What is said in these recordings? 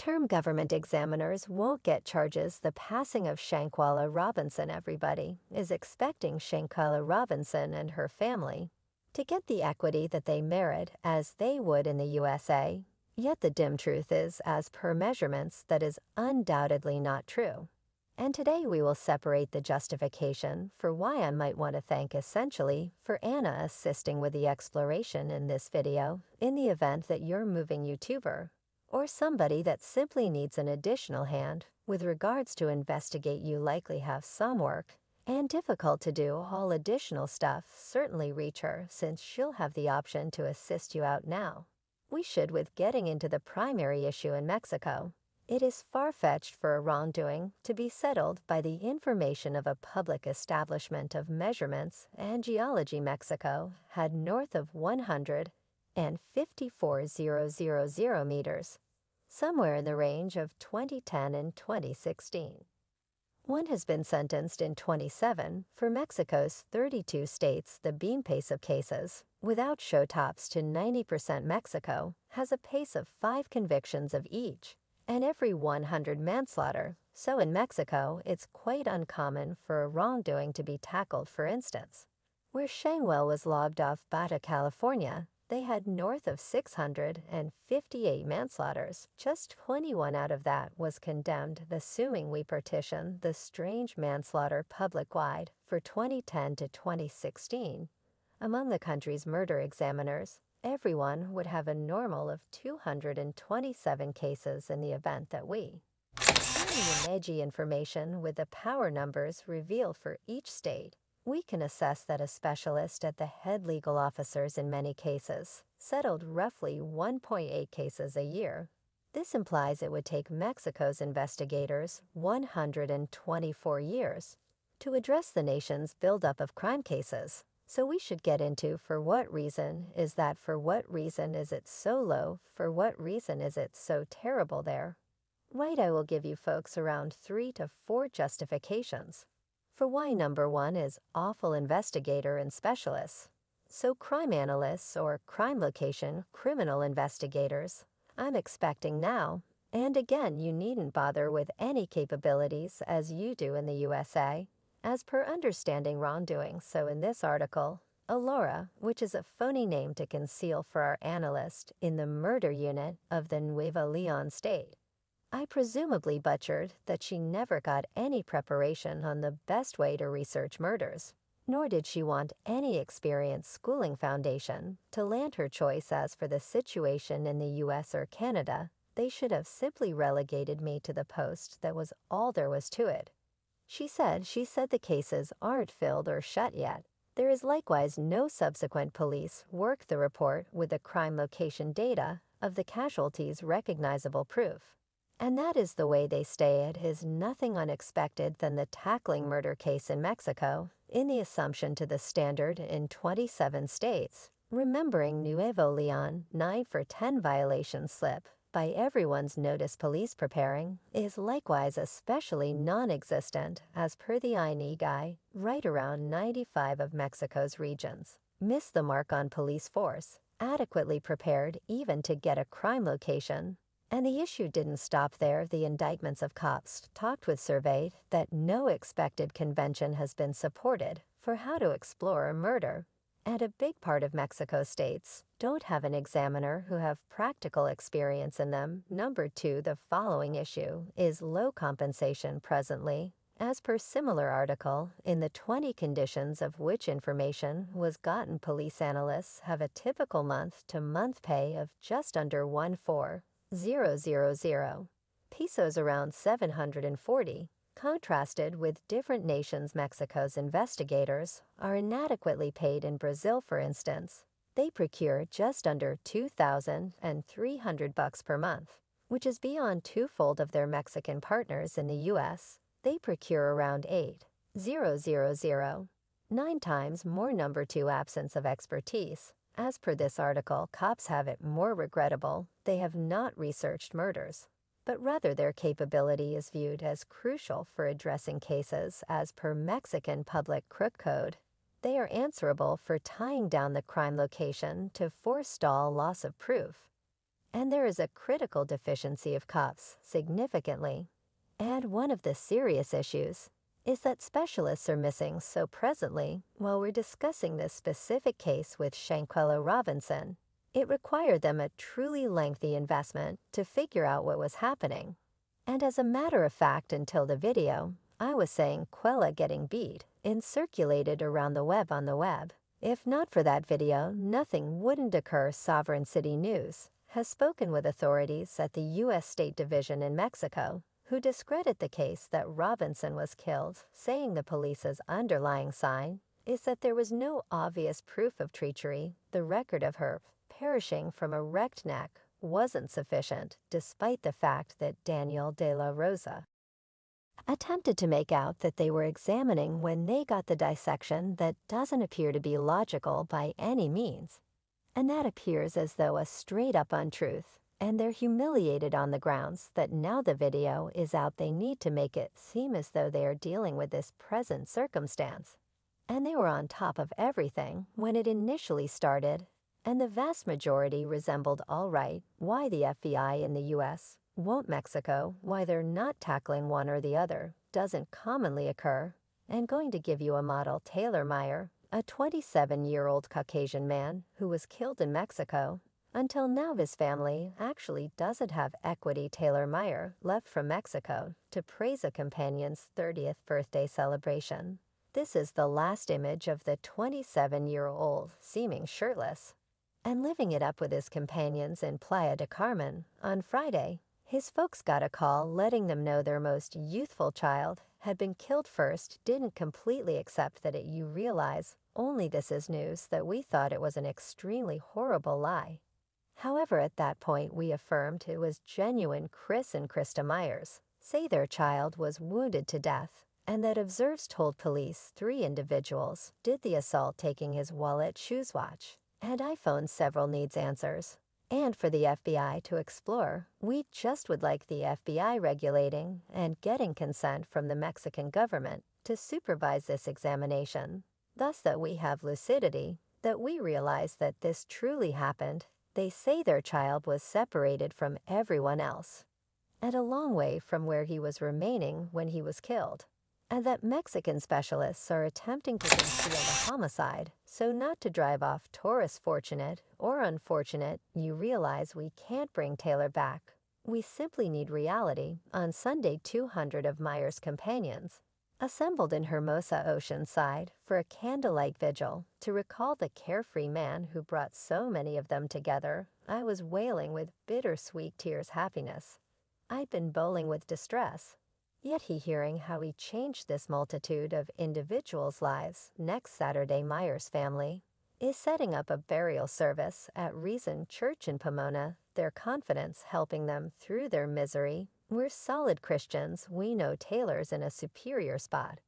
Term government examiners won't get charges the passing of Shanquella Robinson. Everybody is expecting Shanquella Robinson and her family to get the equity that they merit as they would in the USA. Yet the dim truth is, as per measurements, that is undoubtedly not true. And today we will separate the justification for why I might want to thank essentially for Anna assisting with the exploration in this video in the event that you're moving YouTuber or somebody that simply needs an additional hand with regards to investigate. You likely have some work and difficult to do all additional stuff. Certainly reach her since she'll have the option to assist you out now. We should with getting into the primary issue in Mexico. It is far-fetched for a wrongdoing to be settled by the information of a public establishment of measurements and geology. Mexico had north of 154,000 meters, somewhere in the range of 2010 and 2016. One has been sentenced in 27 for Mexico's 32 states. The beam pace of cases, without show tops to 90%. Mexico has a pace of 5 convictions of each, and every 100 manslaughter. So in Mexico, it's quite uncommon for a wrongdoing to be tackled. For instance, where Shanquella was logged off Baja California, they had north of 658 manslaughters. Just 21 out of that was condemned. Assuming we partition the strange manslaughter public-wide for 2010 to 2016, among the country's murder examiners, everyone would have a normal of 227 cases. In the event that we edgy information with the power numbers reveal for each state, we can assess that a specialist at the head legal officers in many cases settled roughly 1.8 cases a year. This implies it would take Mexico's investigators 124 years to address the nation's buildup of crime cases. So we should get into for what reason is that, for what reason is it so low, for what reason is it so terrible there. Right, I will give you folks around 3 to 4 justifications for why number 1 is awful investigator and specialists. So crime analysts or crime location criminal investigators, I'm expecting now, and again you needn't bother with any capabilities as you do in the USA, as per understanding wrongdoing. So in this article, Alora, which is a phony name to conceal for our analyst in the murder unit of the Nuevo Leon state, I presumably butchered that she never got any preparation on the best way to research murders, nor did she want any experience schooling foundation to land her choice. As for the situation in the US or Canada, they should have simply relegated me to the post. That was all there was to it. She said the cases aren't filled or shut yet. There is likewise no subsequent police work the report with the crime location data of the casualties recognizable proof. And that is the way they stay. It is nothing unexpected than the tackling murder case in Mexico, in the assumption to the standard in 27 states. Remembering Nuevo Leon 9 for 10 violation slip by everyone's notice police preparing is likewise especially non-existent as per the INE guy. Right around 95 of Mexico's regions miss the mark on police force adequately prepared even to get a crime location. And the issue didn't stop there. The indictments of cops talked with surveyed that no expected convention has been supported for how to explore a murder. And a big part of Mexico states don't have an examiner who have practical experience in them. Number 2, the following issue is low compensation presently. As per similar article, in the 20 conditions of which information was gotten, police analysts have a typical month-to-month pay of just under 1,400 pesos, around 740. Contrasted with different nations, Mexico's investigators are inadequately paid. In Brazil, for instance, they procure just under $2,300 per month, which is beyond twofold of their Mexican partners. In the U.S., they procure around 8,000, 9 times more. Number 2, absence of expertise. As per this article, cops have it more regrettable. They have not researched murders, but rather their capability is viewed as crucial for addressing cases. As per Mexican Public Crook Code, they are answerable for tying down the crime location to forestall loss of proof. and there is a critical deficiency of cops, significantly. And one of the serious issues is that specialists are missing so presently while we're discussing this specific case with Shanquella Robinson. It required them a truly lengthy investment to figure out what was happening. And as a matter of fact, until the video, I was saying Quella getting beat and circulated around the web on the web. If not for that video, nothing wouldn't occur. Sovereign City News has spoken with authorities at the U.S. State Division in Mexico, who discredit the case that Robinson was killed, saying the police's underlying sign is that there was no obvious proof of treachery. The record of her perishing from a wrecked neck wasn't sufficient, despite the fact that Daniel de la Rosa attempted to make out that they were examining when they got the dissection that doesn't appear to be logical by any means. And that appears as though a straight-up untruth, and they're humiliated on the grounds that now the video is out they need to make it seem as though they are dealing with this present circumstance. And they were on top of everything when it initially started, and the vast majority resembled all right why the FBI in the U.S. won't Mexico, why they're not tackling one or the other, doesn't commonly occur. I'm going to give you a model. Taylor Meyer, a 27-year-old Caucasian man who was killed in Mexico. Until now, his family actually doesn't have equity. Taylor Meyer left from Mexico to praise a companion's 30th birthday celebration. This is the last image of the 27-year-old seeming shirtless and living it up with his companions in Playa del Carmen. On Friday, his folks got a call letting them know their most youthful child had been killed first. Didn't completely accept that it. You realize only this is news that we thought it was an extremely horrible lie. However, at that point we affirmed it was genuine. Chris and Krista Myers say their child was wounded to death, and that observers told police 3 individuals did the assault, taking his wallet, shoes, watch, and iPhone. Several needs answers, and for the FBI to explore. We just would like the FBI regulating and getting consent from the Mexican government to supervise this examination, thus that we have lucidity, that we realize that this truly happened. They say their child was separated from everyone else, and a long way from where he was remaining when he was killed, and that Mexican specialists are attempting to conceal the homicide so not to drive off tourists. Fortunate or unfortunate, you realize we can't bring Taylor back. We simply need reality. On Sunday, 200 of Meyer's companions assembled in Hermosa, Oceanside, for a candlelight vigil to recall the carefree man who brought so many of them together. I was wailing with bittersweet tears. Happiness. I'd been bowling with distress. Yet hearing how he changed this multitude of individuals' lives. Next Saturday, Meyer's family is setting up a burial service at Reason Church in Pomona, their confidence helping them through their misery. We're solid Christians. We know Taylor's in a superior spot,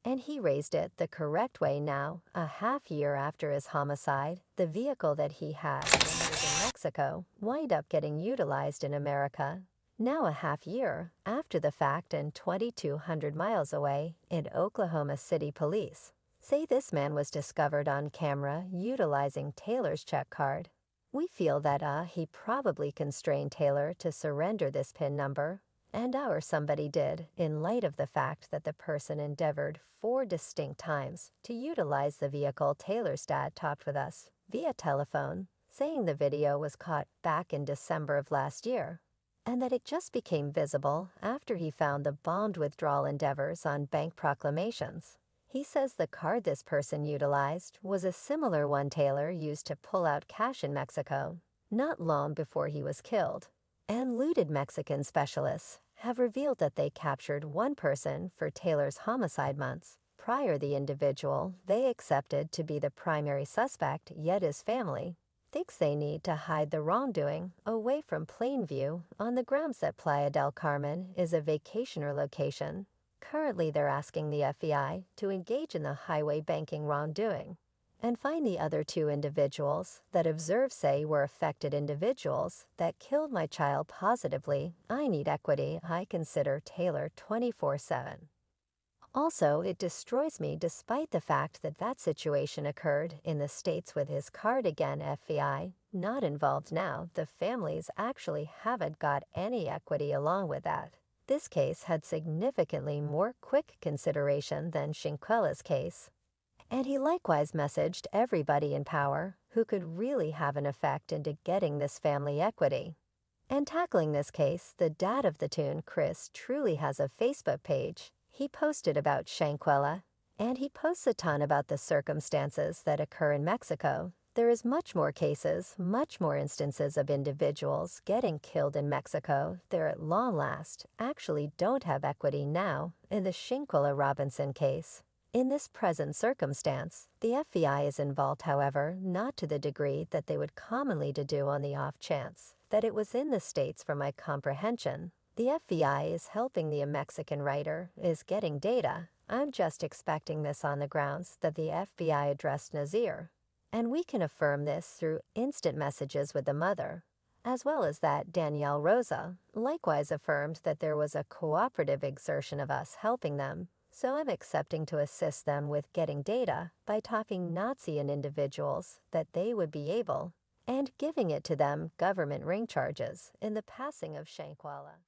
and he raised it the correct way. Now, a half year after his homicide, the vehicle that he had when he was in Mexico wind up getting utilized in America. Now a half year after the fact, and 2,200 miles away in Oklahoma City, police say this man was discovered on camera utilizing Taylor's check card. We feel that he probably constrained Taylor to surrender this PIN number, and somebody did, in light of the fact that the person endeavored 4 distinct times to utilize the vehicle. Taylor's dad talked with us via telephone, saying the video was caught back in December of last year, and that it just became visible after he found the bond withdrawal endeavors on bank proclamations. He says the card this person utilized was a similar one Taylor used to pull out cash in Mexico not long before he was killed. And looted. Mexican specialists have revealed that they captured one person for Taylor's homicide months prior. The individual they accepted to be the primary suspect, yet his family thinks they need to hide the wrongdoing away from plain view on the grounds that Playa del Carmen is a vacationer location. Currently, they're asking the FBI to engage in the highway banking wrongdoing and find the other 2 individuals that observers say were affected individuals that killed my child positively. I need equity. I consider Taylor 24/7. Also, it destroys me despite the fact that that situation occurred in the States with his card. Again, FBI not involved now. The families actually haven't got any equity along with that. This case had significantly more quick consideration than Shanquella's case. And he likewise messaged everybody in power who could really have an effect into getting this family equity. And tackling this case, the dad of the tune, Chris, truly has a Facebook page. He posted about Shanquella, and he posts a ton about the circumstances that occur in Mexico. There is much more cases, much more instances of individuals getting killed in Mexico. There at long last actually don't have equity now in the Shanquella Robinson case. In this present circumstance, the FBI is involved, however, not to the degree that they would commonly do on the off chance that it was in the States. From my comprehension, the FBI is helping the Mexican writer, is getting data. I'm just expecting this on the grounds that the FBI addressed Nazir. And we can affirm this through instant messages with the mother, as well as that Danielle Rosa likewise affirmed that there was a cooperative exertion of us helping them. So I'm accepting to assist them with getting data by talking Nazi and individuals that they would be able, and giving it to them government ring charges in the passing of Shanquella.